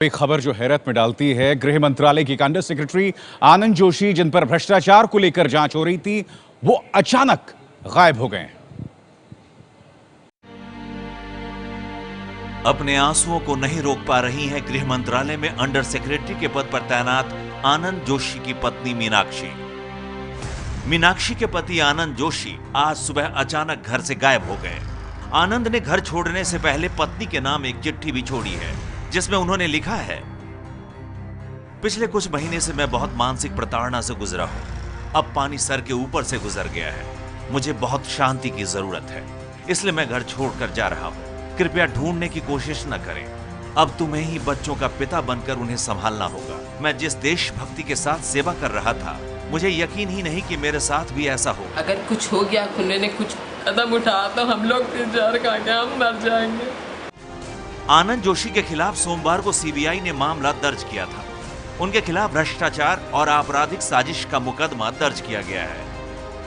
एक खबर जो हैरत में डालती है, गृह मंत्रालय की अंडर सेक्रेटरी आनंद जोशी, जिन पर भ्रष्टाचार को लेकर जांच हो रही थी, वो अचानक गायब हो गए। अपने आंसुओं को नहीं रोक पा रही हैं गृह मंत्रालय में अंडर सेक्रेटरी के पद पर तैनात आनंद जोशी की पत्नी मीनाक्षी। मीनाक्षी के पति आनंद जोशी आज सुबह अचानक घर से गायब हो गए। आनंद ने घर छोड़ने से पहले पत्नी के नाम एक चिट्ठी भी छोड़ी है, जिसमें उन्होंने लिखा है, पिछले कुछ महीने से मैं बहुत मानसिक प्रताड़ना से गुजरा हूं। अब पानी सर के ऊपर से गुजर गया है। मुझे बहुत शांति की जरूरत है, इसलिए मैं घर छोड़कर जा रहा हूं। कृपया ढूंढने की कोशिश न करें। अब तुम्हें ही बच्चों का पिता बनकर उन्हें संभालना होगा। मैं जिस देशभक्ति के साथ सेवा कर रहा था, मुझे यकीन ही नहीं कि मेरे साथ भी ऐसा हो। अगर कुछ हो गया, खुले ने कुछ कदम उठाया तो हम लोग फिर जहर खा के हम मर जाएंगे। आनंद जोशी के खिलाफ सोमवार को सीबीआई ने मामला दर्ज किया था। उनके खिलाफ भ्रष्टाचार और आपराधिक साजिश का मुकदमा दर्ज किया गया है।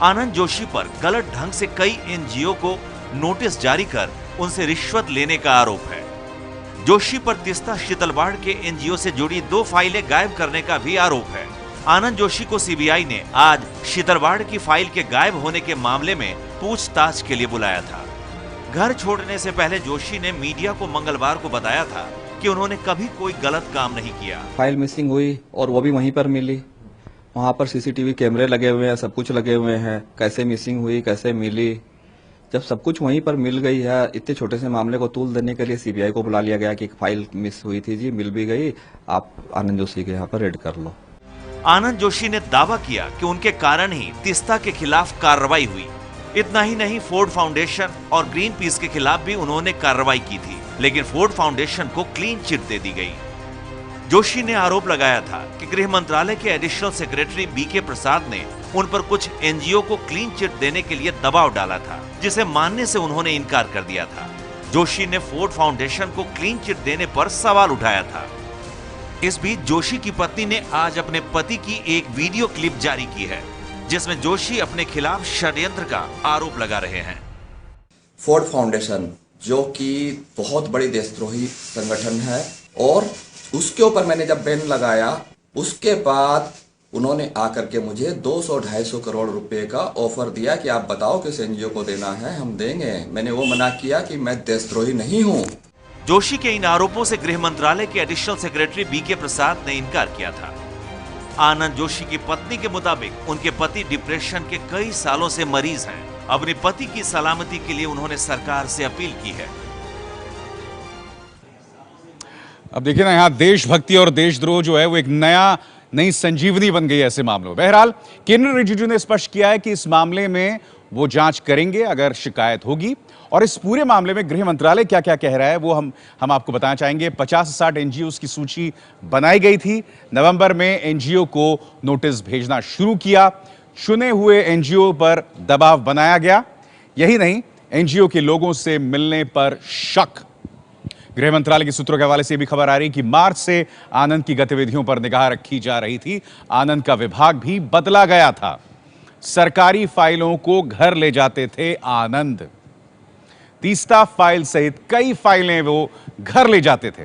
आनंद जोशी पर गलत ढंग से कई एनजीओ को नोटिस जारी कर उनसे रिश्वत लेने का आरोप है। जोशी पर तीस्ता शीतलवाड़ के एनजीओ से जुड़ी 2 फाइलें गायब करने का भी आरोप है। आनंद जोशी को सीबीआई ने आज शीतलवाड़ की फाइल के गायब होने के मामले में पूछताछ के लिए बुलाया था। घर छोड़ने से पहले जोशी ने मीडिया को मंगलवार को बताया था कि उन्होंने कभी कोई गलत काम नहीं किया। फाइल मिसिंग हुई और वो भी वहीं पर मिली। वहां पर सीसीटीवी कैमरे लगे हुए हैं, सब कुछ लगे हुए हैं। कैसे मिसिंग हुई, कैसे मिली, जब सब कुछ वहीं पर मिल गई है, इतने छोटे से मामले को तूल देने के लिए सीबीआई को बुला लिया गया कि एक फाइल मिस हुई थी जी, मिल भी गई, आप आनंद जोशी के यहाँ पर रेड कर लो। आनंद जोशी ने दावा किया कि उनके कारण ही तीस्ता के खिलाफ कार्रवाई हुई। इतना ही नहीं, फोर्ड फाउंडेशन और ग्रीन पीस के खिलाफ भी उन्होंने कार्रवाई की थी, लेकिन फोर्ड फाउंडेशन को क्लीन चिट दे दी गई। जोशी ने आरोप लगाया था कि गृह मंत्रालय के एडिशनल सेक्रेटरी बीके प्रसाद ने उन पर कुछ एनजीओ को क्लीन चिट देने के लिए दबाव डाला था, जिसे मानने से उन्होंने इनकार कर दिया था। जोशी ने फोर्ड फाउंडेशन को क्लीन चिट देने पर सवाल उठाया था। इस बीच जोशी की पत्नी ने आज अपने पति की एक वीडियो क्लिप जारी की है, जिसमें जोशी अपने खिलाफ षड्यंत्र का आरोप लगा रहे हैं। फोर्ड फाउंडेशन जो कि बहुत बड़ी देशद्रोही संगठन है, और उसके ऊपर मैंने जब बैन लगाया, उसके बाद उन्होंने आकर के मुझे 200-250 करोड़ रुपए का ऑफर दिया कि आप बताओ किस एनजीओ को देना है, हम देंगे। मैंने वो मना किया कि मैं देशद्रोही नहीं हूँ। जोशी के इन आरोपों से गृह मंत्रालय के एडिशनल सेक्रेटरी बीके प्रसाद ने इनकार किया था। आनंद जोशी की पत्नी के मुताबिक उनके पति डिप्रेशन के कई सालों से मरीज हैं। अपने पति की सलामती के लिए उन्होंने सरकार से अपील की है। अब देखिए ना, यहाँ देशभक्ति और देशद्रोह जो है वो एक नई संजीवनी बन गई है ऐसे मामलों। बहरहाल किरेन रिजिजू ने स्पष्ट किया है कि इस मामले में वो जांच करेंगे अगर शिकायत होगी, और इस पूरे मामले में गृह मंत्रालय क्या क्या कह रहा है वो हम आपको बताना चाहेंगे। 50 से 60 एनजीओ की सूची बनाई गई थी। नवंबर में एनजीओ को नोटिस भेजना शुरू किया। चुने हुए एनजीओ पर दबाव बनाया गया। यही नहीं, एनजीओ के लोगों से मिलने पर शक। गृह मंत्रालय के सूत्रों के हवाले से भी खबर आ रही कि मार्च से आनंद की गतिविधियों पर निगाह रखी जा रही थी। आनंद का विभाग भी बदला गया था। सरकारी फाइलों को घर ले जाते थे आनंद। तीस्ता फाइल सहित कई फाइलें वो घर ले जाते थे।